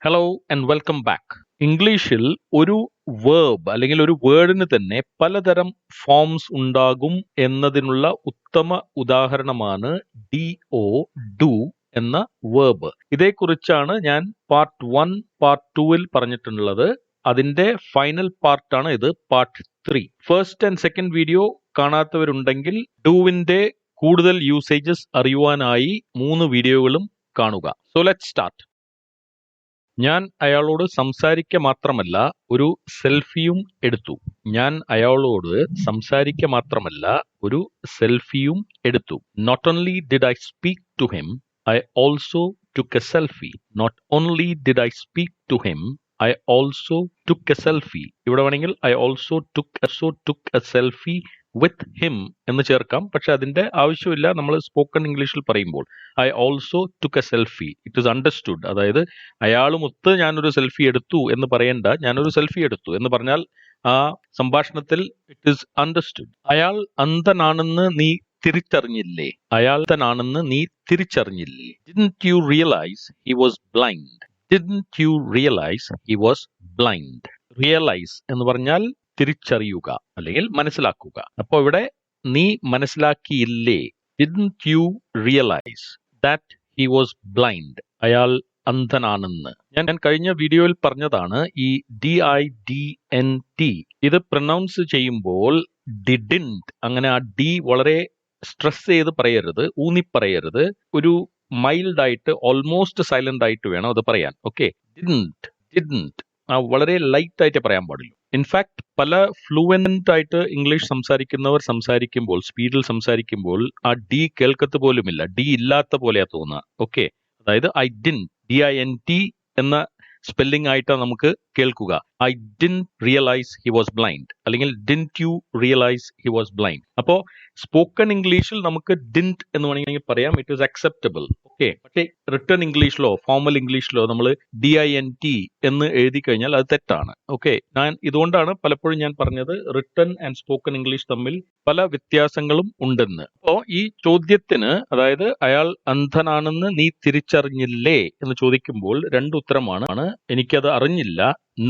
Hello and welcome back. ഇംഗ്ലീഷിൽ ഒരു verb അല്ലെങ്കിൽ ഒരു വേർഡിന് തന്നെ പലതരം ഫോംസ് ഉണ്ടാകും എന്നതിനുള്ള ഉത്തമ ഉദാഹരണമാണ് DO ഡു എന്ന വേർബ്. ഇതേക്കുറിച്ചാണ് ഞാൻ പാർട്ട് 1 പാർട്ട് 2 പറഞ്ഞിട്ടുള്ളത്. അതിന്റെ ഫൈനൽ പാർട്ടാണ് ഇത്, part 3. First and second video കാണാത്തവരുണ്ടെങ്കിൽ ഡൂവിന്റെ കൂടുതൽ യൂസേജസ് അറിയുവാനായി 3 വീഡിയോകളും കാണുക. So let's start. ഞാൻ അയാളോട് സംസാരിക്കുക മാത്രമല്ല ഒരു സെൽഫിയും എടുത്തു. Not only did I speak to him, I also took a selfie. ഇവിടെ വേണമെങ്കിൽ I also took a selfie with him എന്ന് ചേർക്കാം. പക്ഷെ അതിന്റെ ആവശ്യമില്ല നമ്മൾ സ്പോക്കൺ ഇംഗ്ലീഷിൽ പറയുമ്പോൾ. I also took a selfie. It is understood. അതായത് അയാളുമൊത്ത് ഞാനൊരു സെൽഫി എടുത്തു എന്ന് പറയേണ്ട, ഞാനൊരു സെൽഫി എടുത്തു എന്ന് പറഞ്ഞാൽ ആ സംഭാഷണത്തിൽ ഇറ്റ് ഈസ് അണ്ടർസ്റ്റുഡ്. അയാൾ അന്ധനാണെന്ന് നീ തിരിച്ചറിഞ്ഞില്ലേ? Didn't you realize he was blind? Realize എന്ന് പറഞ്ഞാൽ തിരിച്ചറിയുക അല്ലെങ്കിൽ മനസ്സിലാക്കുക. അപ്പോൾ ഇവിടെ നീ മനസ്സിലാക്കിയില്ലേ? Didn't you realize that he was blind? അയാൾ അന്ധനാണെന്ന്. ഞാൻ കഴിഞ്ഞ വീഡിയോയിൽ പറഞ്ഞതാണ് ഈ DIDNT. ഇത് പ്രൊനൗൺസ് ചെയ്യുമ്പോൾ didn't, അങ്ങനെ ആ ഡി വളരെ സ്ട്രെസ് ചെയ്ത് പറയരുത്, ഊന്നി പറയരുത്. ഒരു മൈൽഡ് ആയിട്ട്, ഓൾമോസ്റ്റ് സൈലന്റ് ആയിട്ട് വേണം അത് പറയാൻ. ഓക്കെ, ഡിഡ്ന്റ് വളരെ ലൈറ്റ് ആയിട്ട് പറയാൻ പാടുള്ളൂ. ഇൻഫാക്ട് പല ഫ്ലുവന്റ് ആയിട്ട് ഇംഗ്ലീഷ് സംസാരിക്കുമ്പോൾ സ്പീഡിൽ സംസാരിക്കുമ്പോൾ ആ ഡി കേൾക്കത്ത് പോലുമില്ല, ഡി ഇല്ലാത്ത പോലെയാ തോന്നുക. ഓക്കെ, അതായത് DINT എന്ന സ്പെല്ലിംഗ് ആയിട്ടാണ് നമുക്ക് കേൾക്കുക. I didn't realize he was blind അല്ലെങ്കിൽ didn't you realize he was blind. അപ്പോ സ്പോക്കൺ ഇംഗ്ലീഷിൽ നമുക്ക് didn't എന്ന് വേണമെങ്കിൽ പറയാം, ഇറ്റ് ഈസ് അക്സെപ്റ്റബിൾ. ഓക്കെ, പക്ഷേ റിട്ടൺ ഇംഗ്ലീഷിലോ ഫോർമൽ ഇംഗ്ലീഷിലോ നമ്മൾ DINT എന്ന് എഴുതി കഴിഞ്ഞാൽ അത് തെറ്റാണ്. ഓക്കെ, ഇതുകൊണ്ടാണ് പലപ്പോഴും ഞാൻ പറഞ്ഞത് റിട്ടൺ ആൻഡ് സ്പോക്കൺ ഇംഗ്ലീഷ് തമ്മിൽ പല വ്യത്യാസങ്ങളും ഉണ്ടെന്ന്. അപ്പോ ഈ ചോദ്യത്തിന്, അതായത് അയാൾ അന്ധനാണെന്ന് നീ തിരിച്ചറിഞ്ഞില്ലേ എന്ന് ചോദിക്കുമ്പോൾ 2 ഉത്തരമാണ്. എനിക്കത് അറിഞ്ഞില്ല,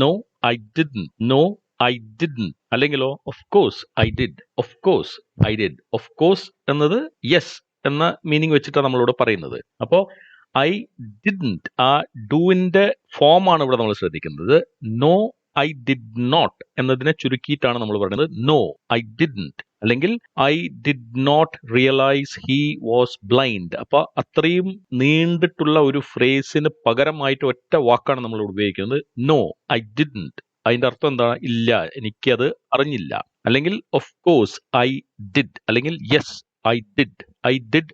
No, I didn't. അല്ലെങ്കിലോ of course I did. Of course എന്നത് yes എന്ന മീനിങ് വെച്ചിട്ടാണ് നമ്മളോട് പറയുന്നത്. അപ്പോ I didn't, ആ ഡൂവിന്റെ ഫോം ആണ് ഇവിടെ നമ്മൾ ശ്രദ്ധിക്കുന്നത്. No, I did not എന്നതിനെ ചുരുക്കിയിട്ടാണ് നമ്മൾ പറയുന്നത് No, I didn't. അല്ലെങ്കിൽ I did not realize he was blind. അപ്പൊ അത്രയും നീണ്ടിട്ടുള്ള ഒരു ഫ്രേസിന് പകരമായിട്ട് ഒറ്റ വാക്കാണ് നമ്മൾ ഉപയോഗിക്കുന്നത്, No, I didn't. അതിന്റെ അർത്ഥം എന്താണ്? ഇല്ല, എനിക്കത് അറിഞ്ഞില്ല. അല്ലെങ്കിൽ of course I did, അല്ലെങ്കിൽ yes I did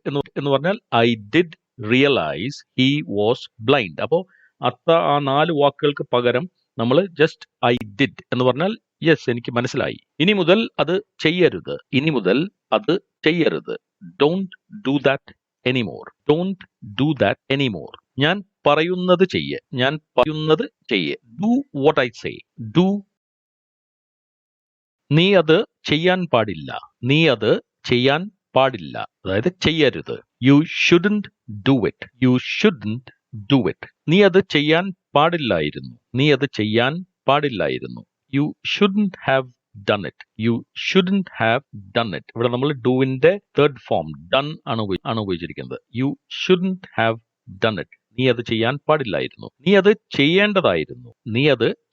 എന്ന് പറഞ്ഞാൽ I did realize he was blind. അപ്പോ ആ 4 വാക്കുകൾക്ക് പകരം നമ്മൾ ജസ്റ്റ് I did എന്ന് പറഞ്ഞാൽ യെസ്, എനിക്ക് മനസ്സിലായി. ഇനി മുതൽ അത് ചെയ്യരുത്. Don't do that anymore. ഞാൻ പറയുന്നത് ചെയ്യ്. Do what I say. നീ അത് ചെയ്യാൻ പാടില്ല. അതായത് ചെയ്യരുത്. You shouldn't do it. നീ അത് ചെയ്യാൻ പാടില്ലായിരുന്നു. You shouldn't have done it. ഇവിടെ നമ്മൾ ഡൂവിന്റെ തേർഡ് ഫോം ഡൺ ആണ് ഉപയോഗിച്ചിരിക്കുന്നത്. You shouldn't have done it. നീ അത് ചെയ്യാൻ പാടില്ലായിരുന്നു. നീ അത്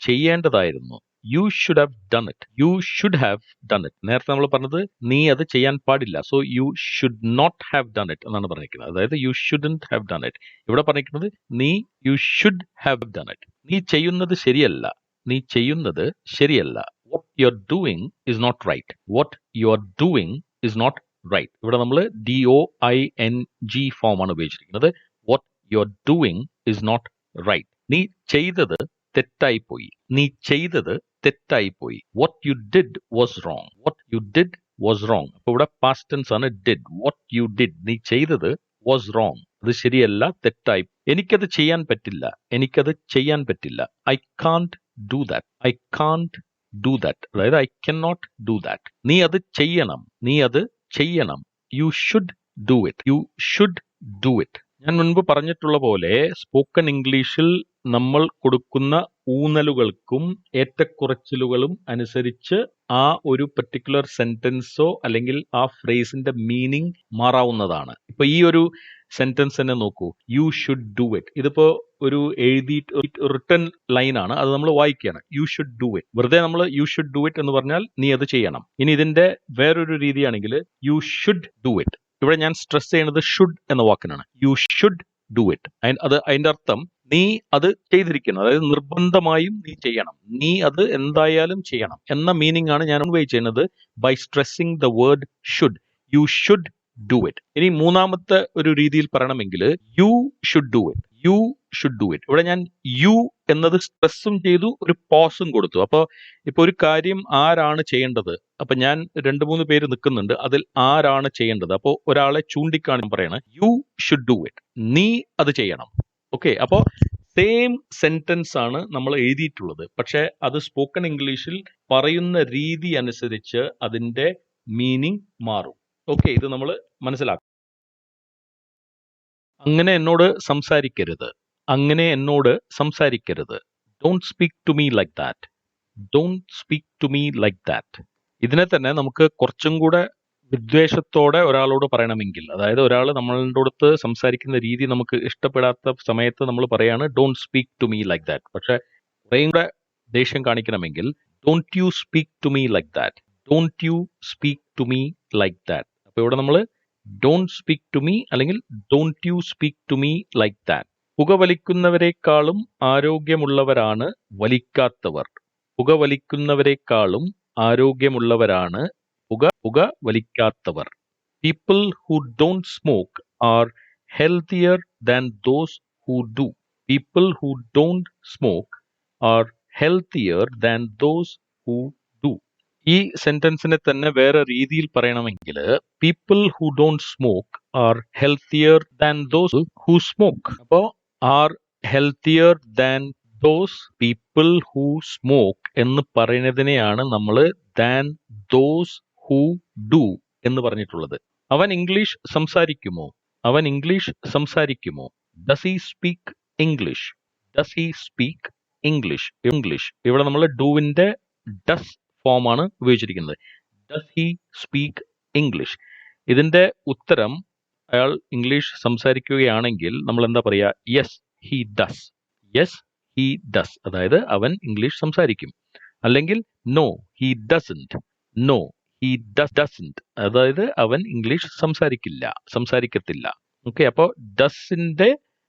ചെയ്യേണ്ടതായിരുന്നു. You should have done it. നേരത്തെ നമ്മൾ പറഞ്ഞത് നീ അത് ചെയ്യാൻ പാടില്ല. So you should not have done it എന്നാണ് പറഞ്ഞിരിക്കുന്നത്. അതായത് you shouldn't have done it. ഇവിടെ പറഞ്ഞിരിക്കുന്നത് you should have done it. നീ ചെയ്യുന്നത് ശരിയല്ല. What you're doing is not right. ഇവിടെ നമ്മൾ DOING ഫോം ആണ് ഉപയോഗിച്ചിരിക്കുന്നത്. What you're doing is not right. നീ ചെയ്തത് തെറ്റായിപ്പോയി. What you did was wrong. അപ്പൊ ഇവിടെ past tense ആണ് did. What you did, നീ ചെയ്തത് was wrong. അത് ശരിയല്ല, തെറ്റായി. എനിക്കത് ചെയ്യാൻ പറ്റില്ല. I can't do that. അതായത് I cannot do that. നീ അത് ചെയ്യണം. You should do it. ഞാൻ മുൻപ് പറഞ്ഞിട്ടുള്ള പോലെ സ്പോക്കൺ ഇംഗ്ലീഷിൽ നമ്മൾ കൊടുക്കുന്ന ഊന്നലുകൾക്കും ഏറ്റക്കുറച്ചിലുകളും അനുസരിച്ച് ആ ഒരു പെർട്ടിക്കുലർ സെന്റൻസോ അല്ലെങ്കിൽ ആ ഫ്രേസിന്റെ മീനിങ് മാറാവുന്നതാണ്. ഇപ്പൊ ഈ ഒരു സെന്റൻസ് തന്നെ നോക്കൂ, യു ഷുഡ് ഡു ഇറ്റ്. ഇതിപ്പോ ഒരു റിട്ടൺ ലൈനാണ്, അത് നമ്മൾ വായിക്കുകയാണ്. U should do it. വെറുതെ നമ്മൾ യു ഷുഡ് ഡു ഇറ്റ് എന്ന് പറഞ്ഞാൽ നീ അത് ചെയ്യണം. ഇനി ഇതിന്റെ വേറൊരു രീതിയാണെങ്കിൽ യു ഷുഡ് ഡു ഇറ്റ്. ഇവിടെ ഞാൻ സ്ട്രെസ് ചെയ്യുന്നത് ഷുഡ് എന്ന വാക്കിനാണ്. You should do it. അതിന്റെ അർത്ഥം നീ അത് ചെയ്തിരിക്കണം, അതായത് നിർബന്ധമായും നീ ചെയ്യണം, നീ അത് എന്തായാലും ചെയ്യണം എന്ന മീനിങ് ആണ് ഞാൻ കൺവേ ചെയ്യുന്നത് by stressing the word should. You should do it. ഇനി മൂന്നാമത്തെ ഒരു രീതിയിൽ പറയണമെങ്കിൽ you should do it. You should do it. ഇവിടെ ഞാൻ യു എന്നത് സ്ട്രെസ്സും ചെയ്തു, ഒരു പോസും കൊടുത്തു. അപ്പോൾ ഇപ്പൊ ഒരു കാര്യം ആരാണ് ചെയ്യേണ്ടത്? അപ്പൊ ഞാൻ 2-3 പേര് നിൽക്കുന്നുണ്ട്, അതിൽ ആരാണ് ചെയ്യേണ്ടത്? അപ്പോൾ ഒരാളെ ചൂണ്ടിക്കാണാൻ പറയണം, യു ഷുഡ് ഡു ഇറ്റ്. നീ അത് ചെയ്യണം. ഓക്കെ, അപ്പോൾ സെയിം സെന്റൻസ് ആണ് നമ്മൾ എഴുതിയിട്ടുള്ളത്, പക്ഷെ അത് സ്പോക്കൺ ഇംഗ്ലീഷിൽ പറയുന്ന രീതി അനുസരിച്ച് അതിന്റെ മീനിങ് മാറും. ഓക്കെ, ഇത് നമ്മൾ മനസ്സിലാക്കും. അങ്ങനെ എന്നോട് സംസാരിക്കരുത്. അങ്ങനെ എന്നോട് സംസാരിക്കരുത്. Don't speak to me like that. Don't speak to me like that. ഇതിനെ തന്നെ നമുക്ക് കുറച്ചും കൂടെ വിദ്വേഷത്തോടെ ഒരാളോട് പറയണമെങ്കിൽ, അതായത് ഒരാൾ നമ്മളുടെ അടുത്ത് സംസാരിക്കുന്ന രീതി നമുക്ക് ഇഷ്ടപ്പെടാത്ത സമയത്ത് നമ്മൾ പറയാണ് don't speak to me like that. പക്ഷെ കുറേയും കൂടെ ദേഷ്യം കാണിക്കണമെങ്കിൽ don't you speak to me like that. Don't you speak to me like that. അപ്പൊ ഇവിടെ നമ്മൾ ഡോണ്ട് സ്പീക്ക് ടു മീ അല്ലെങ്കിൽ don't you speak to me like that. പുകവലിക്കുന്നവരെക്കാളും ആരോഗ്യമുള്ളവരാണ് വലിക്കാത്തവർ. പുകവലിക്കുന്നവരെക്കാളും ആരോഗ്യമുള്ളവരാണ് പുക വലിക്കാത്തവർ. People who don't smoke are healthier than those who do. People who don't smoke are healthier than those who do. ഈ സെന്റൻസിനെ തന്നെ വേറെ രീതിയിൽ പറയണമെങ്കിൽ people who don't smoke are healthier than those who smoke. അപ്പോ are healthier than those people who smoke എന്ന് പറയുന്നതിനെയാണ് നമ്മൾ than those who do എന്ന് പറഞ്ഞിട്ടുള്ളത്. അവൻ ഇംഗ്ലീഷ് സംസാരിക്കുമോ? അവൻ ഇംഗ്ലീഷ് സംസാരിക്കുമോ? Does he speak English? Does he speak English? English ഇവിടെ നമ്മൾ ഡൂവിന്റെ ഡസ് ഫോം ആണ് ഉപയോഗിച്ചിരിക്കുന്നത്. Does he speak English? ഇതിന്റെ ഉത്തരം അയാൾ ഇംഗ്ലീഷ് സംസാരിക്കുകയാണെങ്കിൽ നമ്മൾ എന്താ പറയാ? Yes he does. Yes he does, അതായത് അവൻ ഇംഗ്ലീഷ് സംസാരിക്കും. അല്ലെങ്കിൽ no he doesn't. No he doesn't, അതായത് അവൻ ഇംഗ്ലീഷ് സംസാരിക്കത്തില്ല. ഓക്കെ, അപ്പോൾ ഡസിന്റെ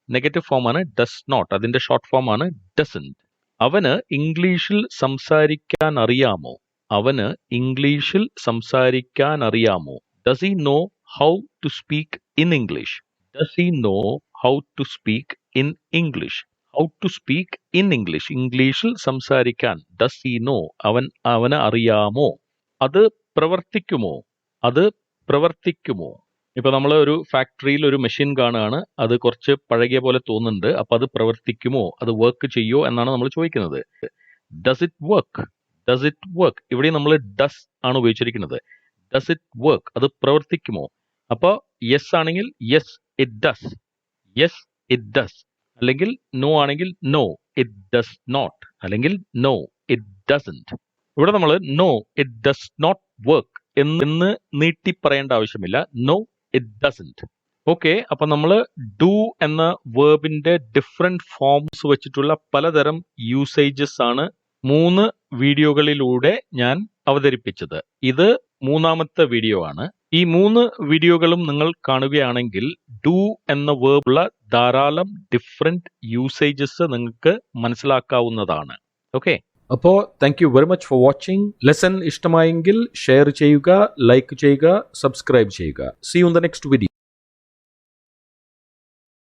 നെഗറ്റീവ് ഫോം ആണ് ഡസ് നോട്ട്, അതിന്റെ ഷോർട്ട് ഫോം ആണ് ഡസന്റ്. അവന് ഇംഗ്ലീഷിൽ സംസാരിക്കാൻ അറിയാമോ? അവന് ഇംഗ്ലീഷിൽ സംസാരിക്കാൻ അറിയാമോ? Does he know how to speak in English? Does he know how to speak in English? How to speak in English, ഇംഗ്ലീഷിൽ സംസാരിക്കാൻ. ഡസ് ഹി നോ, അവന് അറിയാമോ? അത് പ്രവർത്തിക്കുമോ? അത് പ്രവർത്തിക്കുമോ? ഇപ്പൊ നമ്മൾ ഒരു ഫാക്ടറിയിൽ ഒരു മെഷീൻ കാണുകയാണ്, അത് കുറച്ച് പഴകിയ പോലെ തോന്നുന്നുണ്ട്. അപ്പൊ അത് പ്രവർത്തിക്കുമോ, അത് വർക്ക് ചെയ്യോ എന്നാണ് നമ്മൾ ചോദിക്കുന്നത്. Does it work? Does it work? ഇവിടെ നമ്മൾ ഡസ് ആണ് ഉപയോഗിച്ചിരിക്കുന്നത്. ഡസ് ഇറ്റ് വർക്ക്, അത് പ്രവർത്തിക്കുമോ? അപ്പൊ യെസ് ആണെങ്കിൽ yes it does. Yes it does. അല്ലെങ്കിൽ നോ ആണെങ്കിൽ നോ ഇറ്റ് ഡസ് നോട്ട്. അല്ലെങ്കിൽ നോ ഇറ്റ് ഡസന്റ്. ഇവിടെ നമ്മൾ no it does not work എന്ന് നീട്ടി പറയേണ്ട ആവശ്യമില്ല. No it doesn't. ഓക്കെ, അപ്പൊ നമ്മൾ ഡു എന്ന വേർബിന്റെ ഡിഫറെന്റ് ഫോംസ് വെച്ചിട്ടുള്ള പലതരം യൂസേജസ് ആണ് 3 വീഡിയോകളിലൂടെ ഞാൻ അവതരിപ്പിച്ചത്. ഇത് 3ാമത്തെ വീഡിയോ ആണ്. ഈ 3 വീഡിയോകളും നിങ്ങൾ കാണുകയാണെങ്കിൽ ഡു എന്ന വേർബുള്ള ധാരാളം ഡിഫറെന്റ് യൂസേജസ് നിങ്ങൾക്ക് മനസ്സിലാക്കാവുന്നതാണ്. ഓക്കെ, അപ്പോൾ thank you very much for watching. Lesson ഇഷ്ടമായെങ്കിൽ ഷെയർ ചെയ്യുക, ലൈക്ക് ചെയ്യുക, സബ്സ്ക്രൈബ് ചെയ്യുക. See you in the next video.